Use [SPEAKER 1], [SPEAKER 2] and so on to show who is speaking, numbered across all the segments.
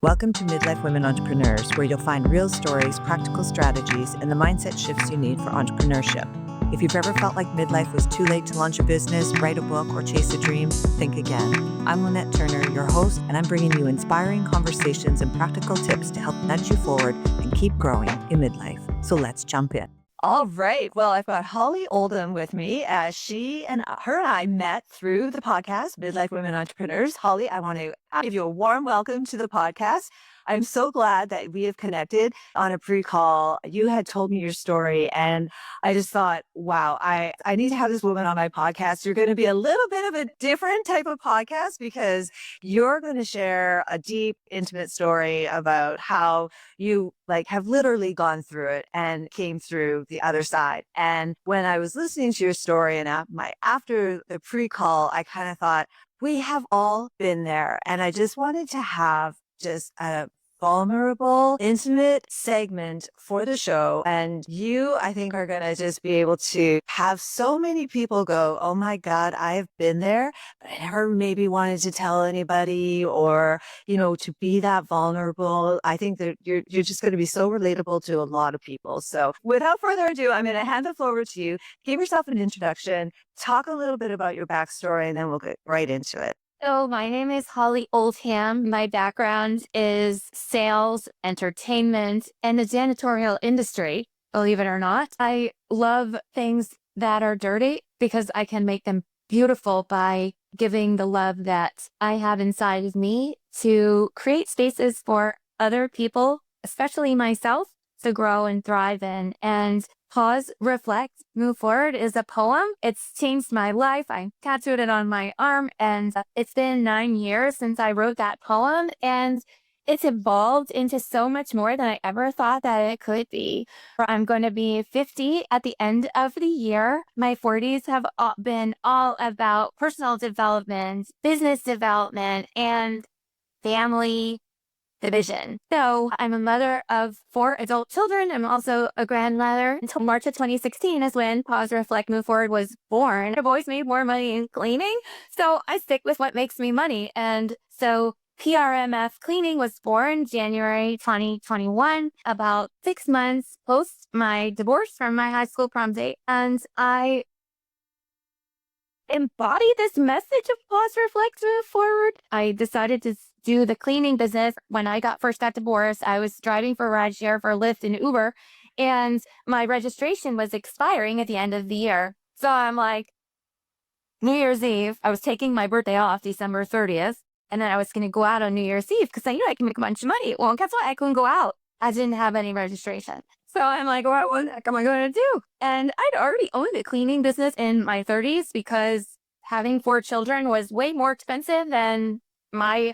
[SPEAKER 1] Welcome to Midlife Women Entrepreneurs, where you'll find real stories, practical strategies, and the mindset shifts you need for entrepreneurship. If you've ever felt like midlife was too late to launch a business, write a book, or chase a dream, think again. I'm Lynette Turner, your host, and I'm bringing you inspiring conversations and practical tips to help nudge you forward and keep growing in midlife. So let's jump in. All right. Well, I've got Holly Oldham with me as her and I met through the podcast, Midlife Women Entrepreneurs. Holly, I want to give you a warm welcome to the podcast. I'm so glad that we have connected on a pre-call. You had told me your story and I just thought, wow, I need to have this woman on my podcast. You're going to be a little bit of a different type of podcast because you're going to share a deep, intimate story about how you have literally gone through it and came through the other side. And when I was listening to your story and after the pre-call, I kind of thought, we have all been there. And I just wanted to have just a vulnerable, intimate segment for the show. And you, I think, are going to just be able to have so many people go, oh my God, I've been there, but I never maybe wanted to tell anybody or, to be that vulnerable. I think that you're just going to be so relatable to a lot of people. So without further ado, I'm going to hand the floor over to you. Give yourself an introduction, talk a little bit about your backstory, and then we'll get right into it.
[SPEAKER 2] So my name is Holly Oldham. My background is sales, entertainment, and the janitorial industry, believe it or not. I love things that are dirty because I can make them beautiful by giving the love that I have inside of me to create spaces for other people, especially myself, to grow and thrive in. And Pause, Reflect, Move Forward is a poem. It's changed my life. I tattooed it on my arm, and it's been 9 years since I wrote that poem, and it's evolved into so much more than I ever thought that it could be. I'm going to be 50 at the end of the year. My 40s have been all about personal development, business development, and family division. So I'm a mother of 4 adult children. I'm also a grandmother. Until March of 2016 is when Pause, Reflect, Move Forward was born. I've always made more money in cleaning, so I stick with what makes me money. And so PRMF Cleaning was born January 2021, about 6 months post my divorce from my high school prom date. And I embody this message of pause, reflect, move forward. I decided to do the cleaning business. When I first got divorced, I was driving for rideshare, for Lyft and Uber, and my registration was expiring at the end of the year. So I'm like, New Year's Eve, I was taking my birthday off December 30th, and then I was going to go out on New Year's Eve because I knew I could make a bunch of money. Well, guess what? I couldn't go out. I didn't have any registration. So I'm like, what the heck am I going to do? And I'd already owned a cleaning business in my 30s because having 4 children was way more expensive than my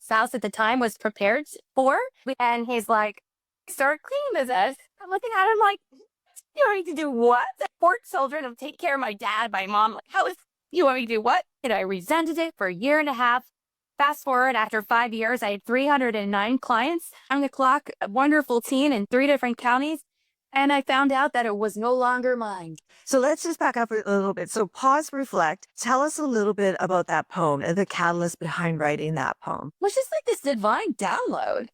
[SPEAKER 2] spouse at the time was prepared for. And he's like, start a cleaning business. I'm looking at him like, you want me to do what? 4 children to take care of my dad, my mom. Like, you want me to do what? And I resented it for a year and a half. Fast forward, after 5 years, I had 309 clients on the clock, a wonderful team in 3 different counties, and I found out that it was no longer mine.
[SPEAKER 1] So let's just back up a little bit. So Pause, Reflect. Tell us a little bit about that poem and the catalyst behind writing that poem.
[SPEAKER 2] It was just like this divine download.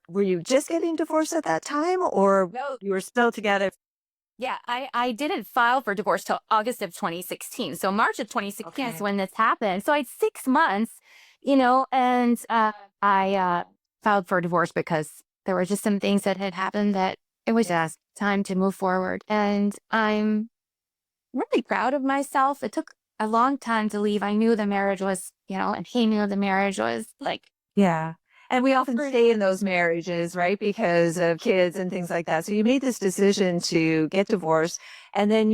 [SPEAKER 1] Were you just getting divorced at that time or
[SPEAKER 2] No.
[SPEAKER 1] you were still together?
[SPEAKER 2] Yeah, I didn't file for divorce till August of 2016. So March of 2016 is when this happened. So I had 6 months. And I filed for divorce because there were just some things that had happened that it was just time to move forward. And I'm really proud of myself. It took a long time to leave. I knew the marriage was, and he knew the marriage was like.
[SPEAKER 1] Yeah. And we often stay in those marriages, right? Because of kids and things like that. So you made this decision to get divorced and then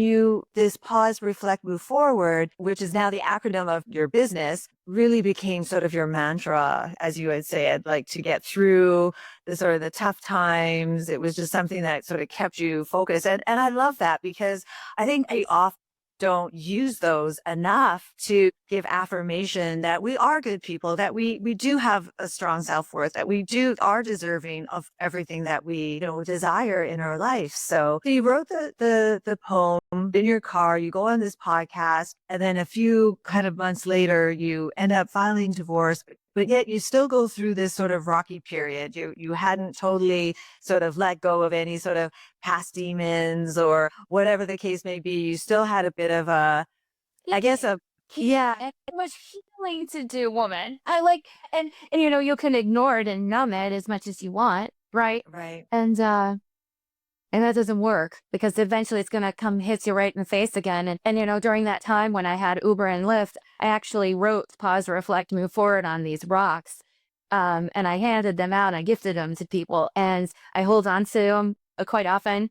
[SPEAKER 1] this pause, reflect, move forward, which is now the acronym of your business, really became sort of your mantra, as you had said, like to get through the sort of the tough times. It was just something that sort of kept you focused. And I love that because I think we often don't use those enough to give affirmation that we are good people, that we do have a strong self-worth, that we are deserving of everything that we desire in our life. So you wrote the poem in your car, you go on this podcast, and then a few kind of months later, you end up filing divorce. but yet you still go through this sort of rocky period. You hadn't totally sort of let go of any sort of past demons or whatever the case may be. You still had a bit of a, I guess, a yeah,
[SPEAKER 2] And it was healing to do, woman. I like, and you can ignore it and numb it as much as you want, right?
[SPEAKER 1] right,
[SPEAKER 2] And that doesn't work because eventually it's going to come hit you right in the face again. And during that time when I had Uber and Lyft, I actually wrote pause, reflect, move forward on these rocks. And I handed them out. I gifted them to people and I hold on to them quite often.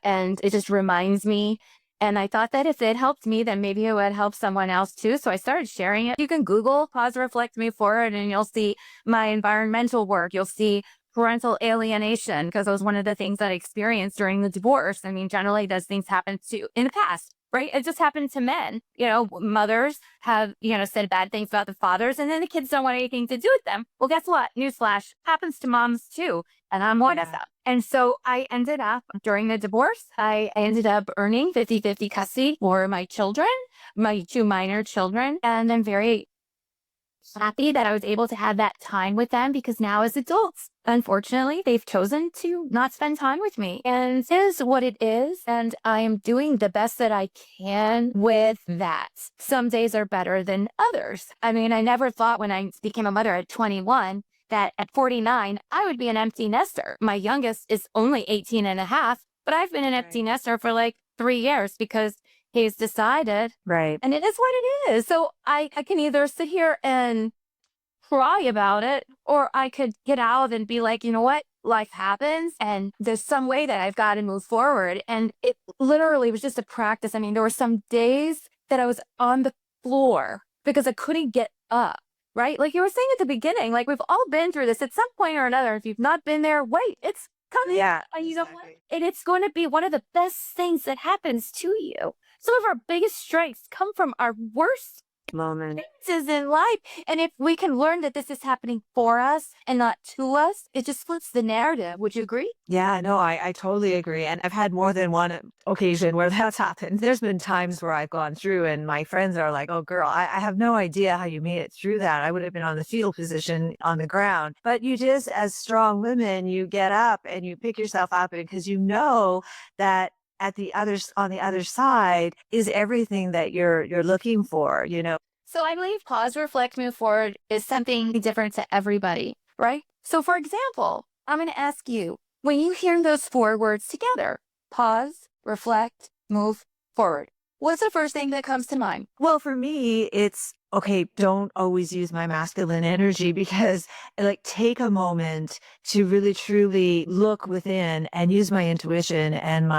[SPEAKER 2] And it just reminds me. And I thought that if it helped me, then maybe it would help someone else too. So I started sharing it. You can Google pause, reflect, move forward, and you'll see my environmental work. You'll see parental alienation, because that was one of the things that I experienced during the divorce. I mean, generally those things happen to in the past, right? It just happened to men. Mothers have, said bad things about the fathers, and then the kids don't want anything to do with them. Well, guess what? Newsflash, happens to moms too. And I'm one of them. And so I ended up, during the divorce, I ended up earning 50-50 custody for my children, my two minor children. And I'm very happy that I was able to have that time with them, because now as adults, unfortunately, they've chosen to not spend time with me. And it is what it is. And I am doing the best that I can with that. Some days are better than others. I mean, I never thought when I became a mother at 21 that at 49, I would be an empty nester. My youngest is only 18 and a half, but I've been an empty nester for like 3 years because he's decided.
[SPEAKER 1] right.
[SPEAKER 2] And it is what it is. So I can either sit here and cry about it, or I could get out and be like, you know what? Life happens and there's some way that I've got to move forward. And it literally was just a practice. I mean, there were some days that I was on the floor because I couldn't get up, right? Like you were saying at the beginning, like we've all been through this at some point or another. If you've not been there, wait, it's coming.
[SPEAKER 1] Yeah,
[SPEAKER 2] And you know what?
[SPEAKER 1] exactly.
[SPEAKER 2] And it's going to be one of the best things that happens to you. Some of our biggest strengths come from our worst
[SPEAKER 1] Moment.
[SPEAKER 2] experiences in life. And if we can learn that this is happening for us and not to us, it just flips the narrative. Would you agree?
[SPEAKER 1] Yeah, no, I totally agree. And I've had more than one occasion where that's happened. There's been times where I've gone through and my friends are like, oh, girl, I have no idea how you made it through that. I would have been on the fetal position on the ground. But you just, as strong women, you get up and you pick yourself up because you know that on the other side is everything that you're looking for,
[SPEAKER 2] So I believe pause, reflect, move forward is something different to everybody, right? So for example, I'm going to ask you, when you hear those four words together, pause, reflect, move forward, what's the first thing that comes to mind?
[SPEAKER 1] Well, for me, it's okay, don't always use my masculine energy because like take a moment to really truly look within and use my intuition and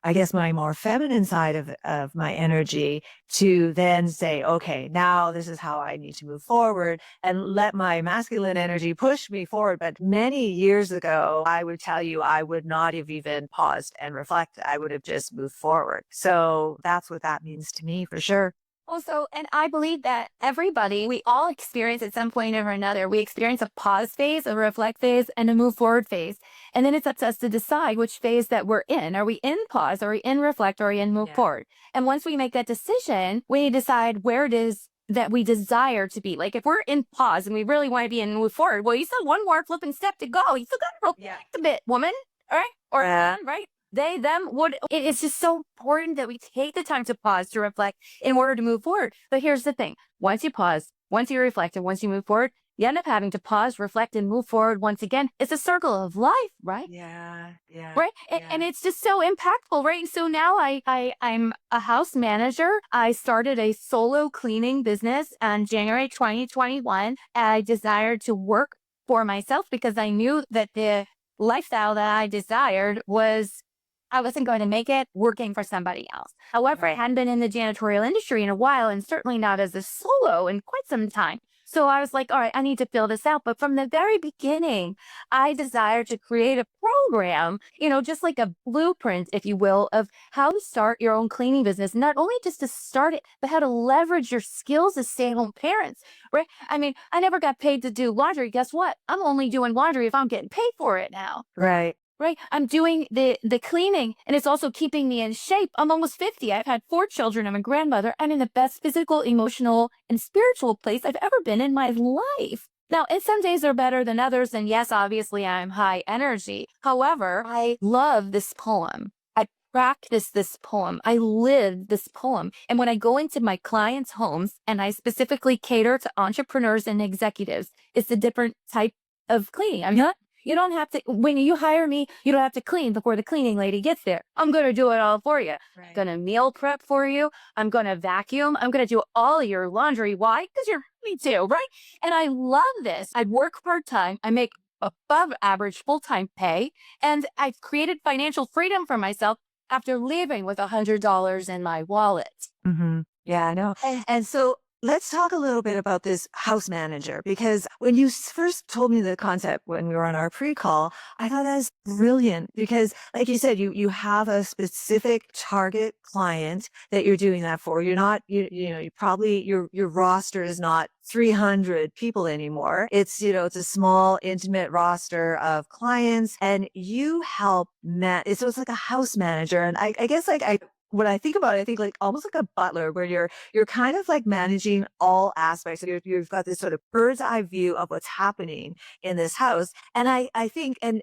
[SPEAKER 1] I guess my more feminine side of my energy to then say, okay, now this is how I need to move forward and let my masculine energy push me forward. But many years ago, I would tell you I would not have even paused and reflected. I would have just moved forward. So that's what that means to me for sure.
[SPEAKER 2] Also, and I believe that everybody, we all experience at some point or another, we experience a pause phase, a reflect phase, and a move forward phase. And then it's up to us to decide which phase that we're in. Are we in pause? Are we in reflect? Or are we in move forward? And once we make that decision, we decide where it is that we desire to be. Like if we're in pause and we really want to be in move forward, well, you still have one more flipping step to go. You still got to reflect a bit, woman. All right? Or man, right? They, them, would. It's just so important that we take the time to pause, to reflect in order to move forward. But here's the thing. Once you pause, once you reflect, and once you move forward, you end up having to pause, reflect, and move forward once again. It's a circle of life, right?
[SPEAKER 1] Yeah, yeah.
[SPEAKER 2] Right. And it's just so impactful, right? So now I'm a house manager. I started a solo cleaning business in January 2021. I desired to work for myself because I knew that the lifestyle that I desired was I wasn't going to make it working for somebody else. However, I hadn't been in the janitorial industry in a while and certainly not as a solo in quite some time. So I was like, all right, I need to fill this out. But from the very beginning, I desired to create a program, just like a blueprint, if you will, of how to start your own cleaning business. Not only just to start it, but how to leverage your skills as stay-at-home parents, right? I mean, I never got paid to do laundry. Guess what? I'm only doing laundry if I'm getting paid for it now.
[SPEAKER 1] Right.
[SPEAKER 2] Right. I'm doing the cleaning and it's also keeping me in shape. I'm almost 50. I've had 4 children. I'm a grandmother. I'm in the best physical, emotional, and spiritual place I've ever been in my life. Now, and some days are better than others. And yes, obviously I'm high energy. However, I love this poem. I practice this poem. I live this poem. And when I go into my clients' homes and I specifically cater to entrepreneurs and executives, it's a different type of cleaning. I'm not, you don't have to, when you hire me, you don't have to clean before the cleaning lady gets there. I'm going to do it all for you.
[SPEAKER 1] Right.
[SPEAKER 2] I'm going to meal prep for you. I'm going to vacuum. I'm going to do all of your laundry. Why? Because you're me too, right? And I love this. I work part-time. I make above average full-time pay. And I've created financial freedom for myself after leaving with $100 in my wallet.
[SPEAKER 1] Mm-hmm. Yeah, I know. And so let's talk a little bit about this house manager, because when you first told me the concept when we were on our pre-call, I thought that was brilliant because, like you said, you have a specific target client that you're doing that for. You're not, you know, you probably, your roster is not 300 people anymore. It's, you know, it's a small, intimate roster of clients, and you help so it's like a house manager. And I guess like when I think about it, I think like almost like a butler where you're kind of like managing all aspects. So you've got this sort of bird's eye view of what's happening in this house. And I think, and,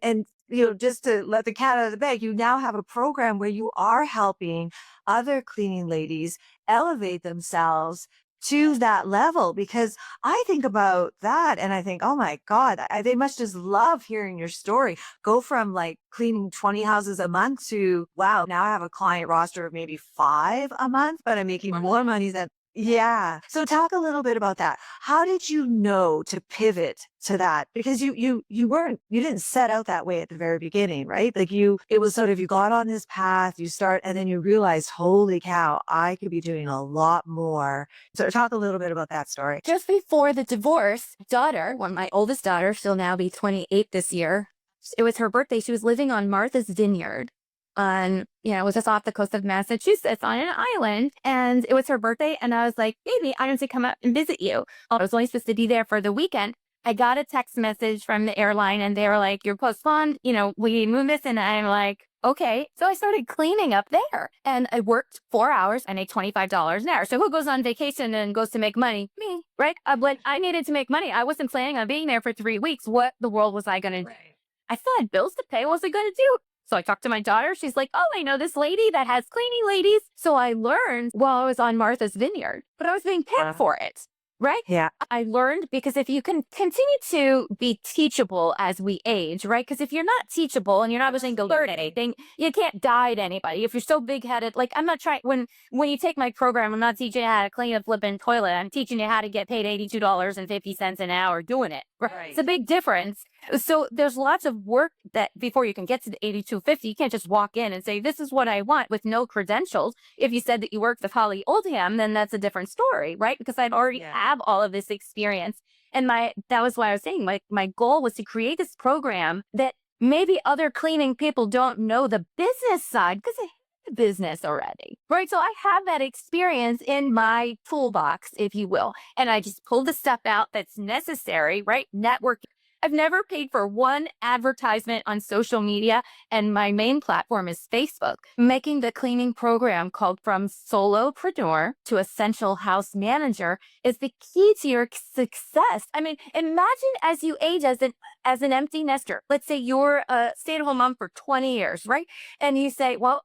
[SPEAKER 1] you know, just to let the cat out of the bag, you now have a program where you are helping other cleaning ladies elevate themselves to that level, because I think about that and I think, oh my God, they must just love hearing your story. Go from like cleaning 20 houses a month to, wow, now I have a client roster of maybe 5 a month, but I'm making more money than, yeah. So talk a little bit about that. How did you know to pivot to that? Because you didn't set out that way at the very beginning, right? Like it was sort of, you got on this path, you start, and then you realize, holy cow, I could be doing a lot more. So talk a little bit about that story.
[SPEAKER 2] Just before the divorce, my oldest daughter, she'll now be 28 this year. It was her birthday. She was living on Martha's Vineyard it was just off the coast of Massachusetts on an island. And it was her birthday. And I was like, baby, I want to come up and visit you. I was only supposed to be there for the weekend. I got a text message from the airline and they were like, you're postponed. We moved this. And I'm like, okay. So I started cleaning up there and I worked 4 hours. I made $25 an hour. So who goes on vacation and goes to make money? Me, right? But I needed to make money. I wasn't planning on being there for 3 weeks. What the world was I going to do? I still had bills to pay. What was I going to do? So I talked to my daughter. She's like, oh, I know this lady that has cleaning ladies. So I learned while I was on Martha's Vineyard, but I was being paid for it. Right?
[SPEAKER 1] Yeah.
[SPEAKER 2] I learned because if you can continue to be teachable as we age, right? Because if you're not teachable and you're not willing to learn anything, you can't guide anybody. If you're so big-headed, like I'm not trying, when you take my program, I'm not teaching you how to clean a flipping toilet. I'm teaching you how to get paid $82.50 an hour doing it. Right? It's a big difference. So there's lots of work that before you can get to the 82.50, you can't just walk in and say, this is what I want with no credentials. If you said that you worked with Holly Oldham, then that's a different story, right? Because I'd already have all of this experience. And that was why I was saying my goal was to create this program that maybe other cleaning people don't know the business side because they have the business already, right? So I have that experience in my toolbox, if you will. And I just pull the stuff out that's necessary, right? Networking. I've never paid for one advertisement on social media, and my main platform is Facebook. Making the cleaning program called From Solopreneur to Essential House Manager is the key to your success. I mean, imagine as you age as an empty nester. Let's say you're a stay-at-home mom for 20 years, right? And you say, well,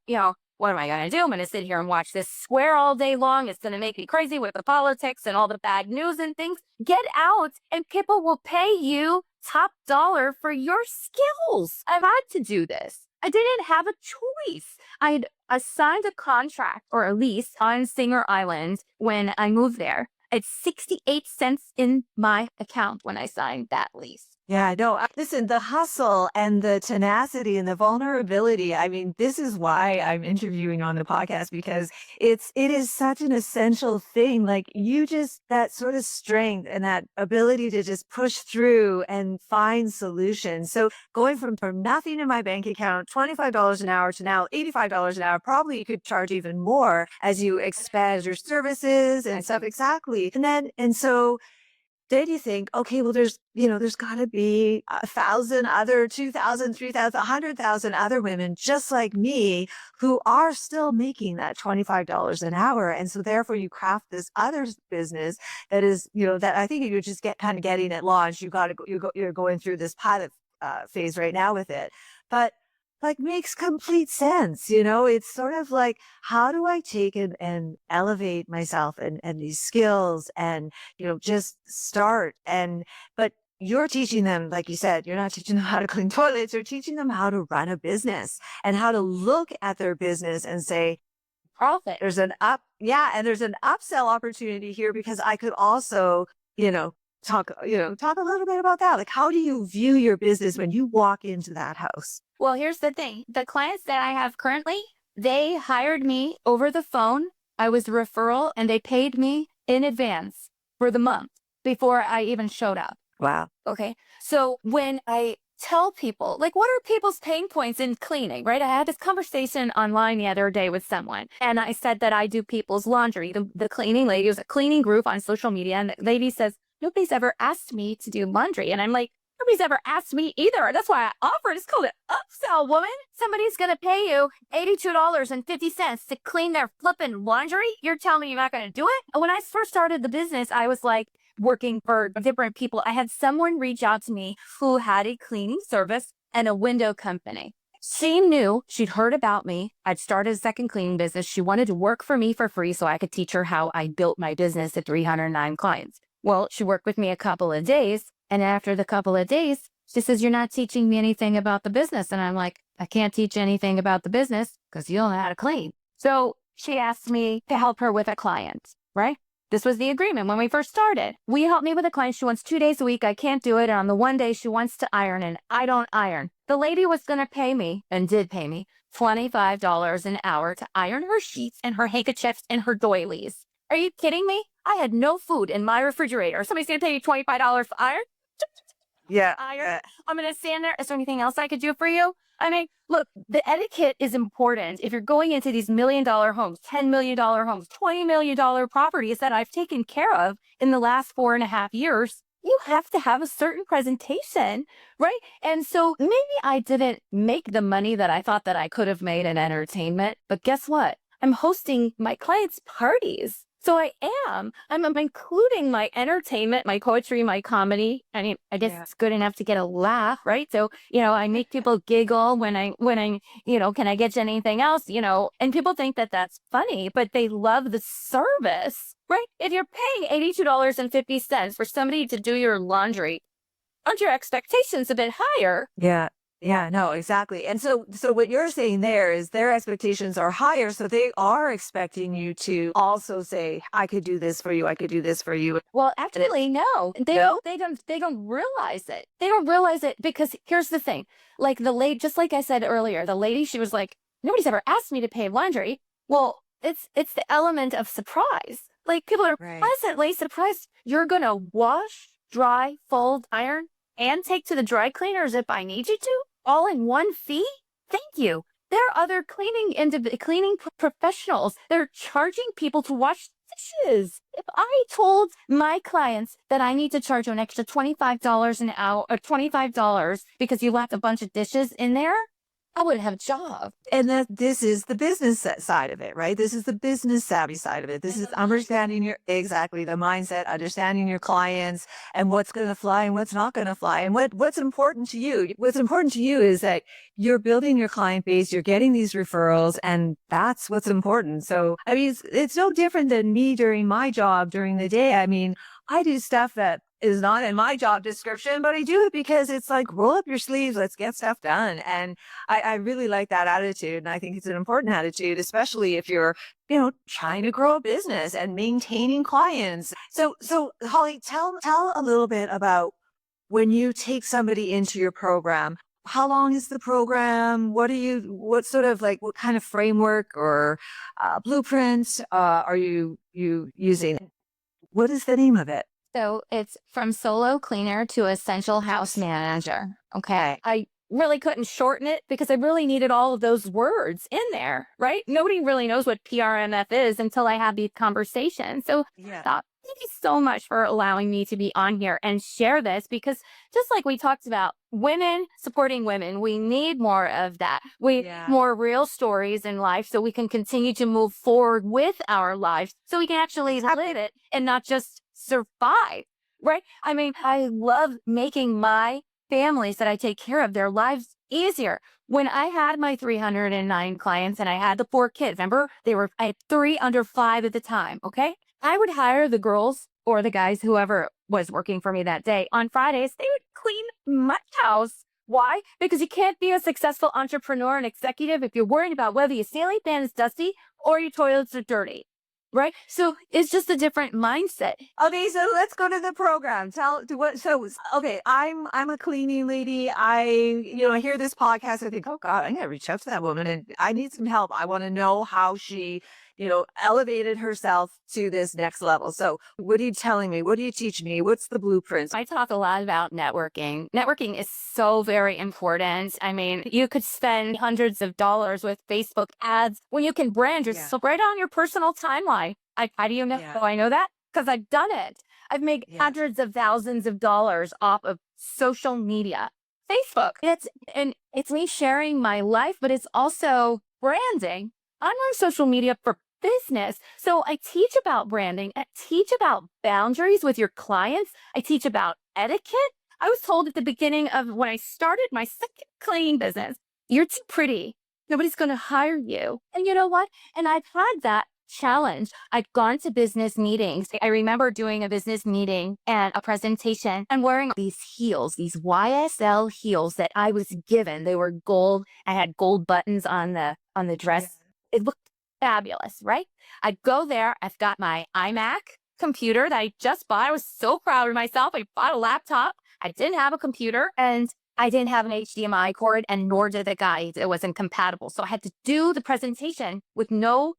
[SPEAKER 2] what am I going to do? I'm going to sit here and watch this square all day long. It's going to make me crazy with the politics and all the bad news and things. Get out and people will pay you top dollar for your skills. I've had to do this. I didn't have a choice. I'd signed a contract or a lease on Singer Island when I moved there. It's 68 cents in my account when I signed that lease.
[SPEAKER 1] Yeah, no, listen, the hustle and the tenacity and the vulnerability. I mean, this is why I'm interviewing on the podcast, because it is such an essential thing. Like that sort of strength and that ability to just push through and find solutions. So going from nothing in my bank account, $25 an hour to now $85 an hour, probably you could charge even more as you expand your services and stuff. Exactly. And so then you think, okay, well, there's got to be 1,000 other, 2,000, 3,000, 100,000 other women just like me who are still making that $25 an hour. And so therefore you craft this other business that is, that I think you're just kind of getting it launched. You got to go, you're going through this pilot phase right now with it. But like makes complete sense. It's sort of like, how do I take and elevate myself and these skills and, just start but you're teaching them, like you said, you're not teaching them how to clean toilets, you're teaching them how to run a business and how to look at their business and say,
[SPEAKER 2] Profit.
[SPEAKER 1] and there's an upsell opportunity here because I could also, you know, talk a little bit about that. Like, how do you view your business when you walk into that house?
[SPEAKER 2] Well, here's the thing. The clients that I have currently, they hired me over the phone. I was a referral and they paid me in advance for the month before I even showed up.
[SPEAKER 1] Wow.
[SPEAKER 2] Okay. So when I tell people, like, what are people's pain points in cleaning, right? I had this conversation online the other day with someone, and I said that I do people's laundry. The cleaning lady was a cleaning group on social media, and the lady says, nobody's ever asked me to do laundry. And I'm like, nobody's ever asked me either. That's why I offered. It's called an upsell, woman. Somebody's going to pay you $82.50 to clean their flipping laundry. You're telling me you're not going to do it? And when I first started the business, I was like, working for different people. I had someone reach out to me who had a cleaning service and a window company. She knew, she'd heard about me. I'd started a second cleaning business. She wanted to work for me for free so I could teach her how I built my business at 309 clients. Well, she worked with me a couple of days. And after the couple of days, she says, you're not teaching me anything about the business. And I'm like, I can't teach anything about the business because you don't know how to clean. So she asked me to help her with a client, right? This was the agreement when we first started. We help me with a client. She wants 2 days a week. I can't do it. And on the one day she wants to iron and I don't iron. The lady was going to pay me and did pay me $25 an hour to iron her sheets and her handkerchiefs and her doilies. Are you kidding me? I had no food in my refrigerator. Somebody's going to pay you $25 for iron?
[SPEAKER 1] Yeah.
[SPEAKER 2] Iron. I'm going to stand there. Is there anything else I could do for you? I mean, look, the etiquette is important. If you're going into these $1 million homes, $10 million homes, $20 million properties that I've taken care of in the last 4.5 years, you have to have a certain presentation, right? And so maybe I didn't make the money that I thought that I could have made in entertainment, but guess what? I'm hosting my clients' parties. So I'm including my entertainment, my poetry, my comedy. I mean, I guess it's good enough to get a laugh, right? So, I make people giggle when I, can I get you anything else? And people think that that's funny, but they love the service, right? If you're paying $82.50 for somebody to do your laundry, aren't your expectations a bit higher?
[SPEAKER 1] Yeah. Yeah, no, exactly. And so what you're saying there is their expectations are higher. So they are expecting you to also say, I could do this for you. I could do this for you.
[SPEAKER 2] Well, actually, no, they don't realize it. They don't realize it because here's the thing. Like the lady, just like I said earlier, the lady, she was like, nobody's ever asked me to pay laundry. Well, it's the element of surprise. Like people are pleasantly surprised. You're going to wash, dry, fold, iron, and take to the dry cleaners if I need you to, all in one fee? Thank you. There are other cleaning professionals. They're charging people to wash dishes. If I told my clients that I need to charge you an extra $25 an hour or $25 because you left a bunch of dishes in there, I wouldn't have a job.
[SPEAKER 1] And this is the business side of it, right? This is the business savvy side of it. This is understanding the mindset, understanding your clients and what's going to fly and what's not going to fly. And what's important to you. What's important to you is that you're building your client base, you're getting these referrals, and that's what's important. So, I mean, it's no different than me during my job during the day. I mean, I do stuff that is not in my job description, but I do it because it's like, roll up your sleeves, let's get stuff done. And I really like that attitude. And I think it's an important attitude, especially if you're, trying to grow a business and maintaining clients. So Holly, tell a little bit about when you take somebody into your program. How long is the program? What kind of framework or blueprint are you using? What is the name of it?
[SPEAKER 2] So it's from solo cleaner to essential house manager. Okay. I really couldn't shorten it because I really needed all of those words in there, right? Nobody really knows what PRMF is until I have these conversations. So Thank you so much for allowing me to be on here and share this, because just like we talked about women supporting women, we need more of that. We need more real stories in life so we can continue to move forward with our lives, so we can actually live it and not just survive, right? I mean, I love making my families that I take care of, their lives easier. When I had my 309 clients and I had the 4 kids, remember, I had 3 under 5 at the time. Okay. I would hire the girls or the guys, whoever was working for me that day. On Fridays, they would clean my house. Why? Because you can't be a successful entrepreneur and executive if you're worried about whether your ceiling fan is dusty or your toilets are dirty. Right? So it's just a different mindset.
[SPEAKER 1] Okay, so let's go to the program. Okay, I'm a cleaning lady. I hear this podcast. I think, oh God, I gotta reach out to that woman and I need some help. I want to know how she, elevated herself to this next level. So what are you telling me? What are you teaching me? What's the blueprints?
[SPEAKER 2] I talk a lot about networking. Networking is so very important. I mean, you could spend hundreds of dollars with Facebook ads when you can brand yourself right on your personal timeline. How do you know? Oh, I know that because I've done it. I've made hundreds of thousands of dollars off of social media. Facebook. It's me sharing my life, but it's also branding. I'm on social media for business. So I teach about branding. I teach about boundaries with your clients. I teach about etiquette. I was told at the beginning of when I started my second cleaning business, you're too pretty. Nobody's going to hire you. And you know what? And I've had that challenge. I've gone to business meetings. I remember doing a business meeting and a presentation and wearing these heels, these YSL heels that I was given. They were gold. I had gold buttons on the dress. It looked fabulous, right? I'd go there. I've got my iMac computer that I just bought. I was so proud of myself. I bought a laptop. I didn't have a computer and I didn't have an HDMI cord, and nor did the guide. It wasn't compatible. So I had to do the presentation with no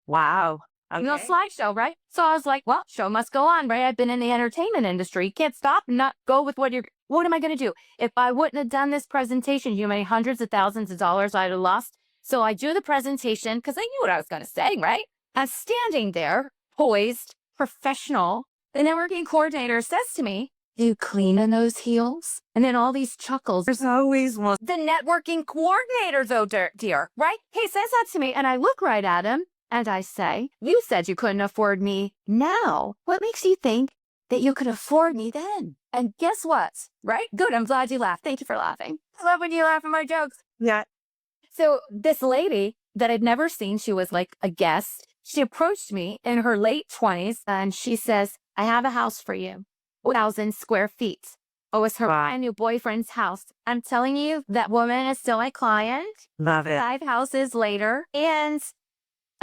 [SPEAKER 2] slideshow, right? So I was like, well, show must go on, right? I've been in the entertainment industry. You can't stop and not go with what am I going to do? If I wouldn't have done this presentation, you know how many hundreds of thousands of dollars I'd have lost? So I do the presentation because I knew what I was going to say, right? I'm standing there, poised, professional. The networking coordinator says to me, do you clean in those heels? And then all these chuckles.
[SPEAKER 1] There's always one.
[SPEAKER 2] The networking coordinator, though, dear, right? He says that to me, and I look right at him, and I say, you said you couldn't afford me now. What makes you think that you could afford me then? And guess what? Right? Good. I'm glad you laughed. Thank you for laughing. I love when you laugh at my jokes.
[SPEAKER 1] Yeah.
[SPEAKER 2] So this lady that I'd never seen, she was like a guest. She approached me in her late 20s and she says, I have a house for you, 1,000 square feet. Oh, it's her brand new boyfriend's house. I'm telling you, that woman is still my client.
[SPEAKER 1] Love it.
[SPEAKER 2] 5 houses later. And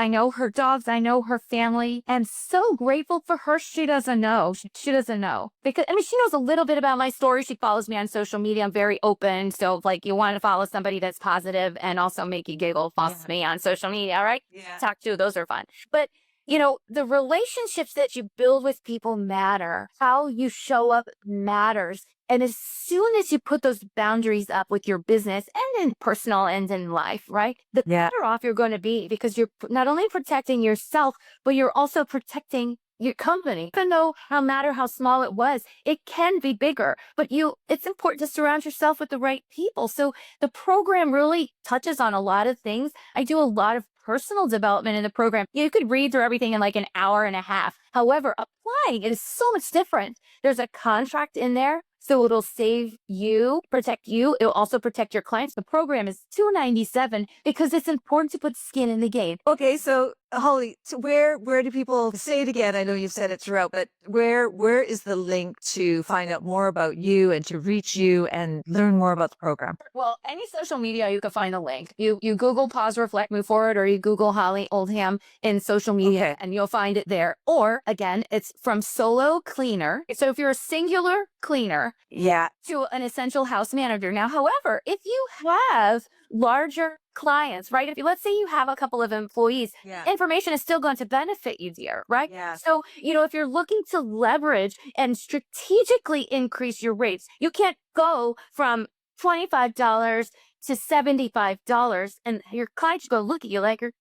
[SPEAKER 2] I know her dogs. I know her family. I'm so grateful for her. She doesn't know. She doesn't know. Because, she knows a little bit about my story. She follows me on social media. I'm very open. So, you want to follow somebody that's positive and also make you giggle, follow me on social media, right?
[SPEAKER 1] Yeah.
[SPEAKER 2] Talk to, those are fun. But, the relationships that you build with people matter. How you show up matters. And as soon as you put those boundaries up with your business and in personal and in life, right, the better off you're going to be, because you're not only protecting yourself, but you're also protecting your company. Even though no matter how small it was, it can be bigger, but it's important to surround yourself with the right people. So the program really touches on a lot of things. I do a lot of personal development in the program. You could read through everything in an hour and a half. However, applying it is so much different. There's a contract in there. So it'll save you, protect you. It'll also protect your clients. The program is $297 because it's important to put skin in the game.
[SPEAKER 1] Okay, so Holly, so where do people say it again? I know you've said it throughout, but where is the link to find out more about you and to reach you and learn more about the program?
[SPEAKER 2] Well, any social media, you can find a link. You Google Pause, Reflect, Move Forward, or you Google Holly Oldham in social media and you'll find it there. Or again, it's from solo cleaner. So if you're a singular cleaner to an essential house manager. Now, however, if you have larger clients, right? Let's say you have a couple of employees, information is still going to benefit you, dear, right?
[SPEAKER 1] Yeah.
[SPEAKER 2] So, if you're looking to leverage and strategically increase your rates, you can't go from $25 to $75 and your clients go look at you like you're,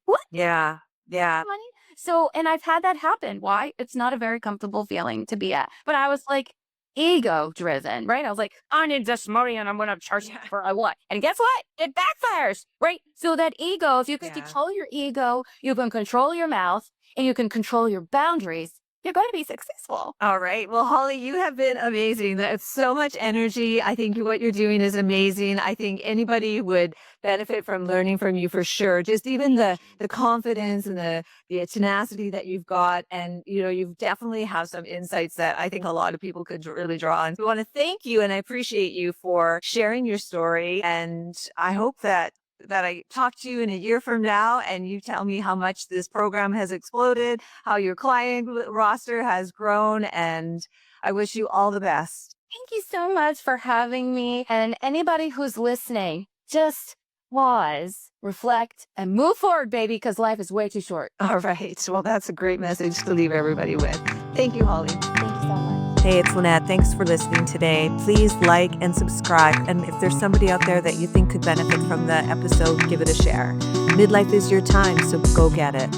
[SPEAKER 2] what?
[SPEAKER 1] Yeah.
[SPEAKER 2] Money? So, and I've had that happen. Why? It's not a very comfortable feeling to be at. But I was like ego driven, right? I was like, I need this money and I'm going to charge you for what? And guess what? It backfires, right? So that ego, if you can control your ego, you can control your mouth and you can control your boundaries, you're going to be successful.
[SPEAKER 1] All right. Well, Holly, you have been amazing. That's so much energy. I think what you're doing is amazing. I think anybody would benefit from learning from you for sure. Just even the confidence and the tenacity that you've got. And, you know, you definitely have some insights that I think a lot of people could really draw on. We want to thank you and I appreciate you for sharing your story. And I hope that I talk to you in a year from now and you tell me how much this program has exploded, how your client roster has grown, and I wish you all the best.
[SPEAKER 2] Thank you so much for having me. And anybody who's listening, just pause, reflect, and move forward, baby, because life is way too short.
[SPEAKER 1] All right. Well, that's a great message to leave everybody with. Thank you, Holly.
[SPEAKER 2] Thank you so much.
[SPEAKER 1] Hey, it's Lynette. Thanks for listening today. Please like and subscribe. And if there's somebody out there that you think could benefit from the episode, give it a share. Midlife is your time, so go get it.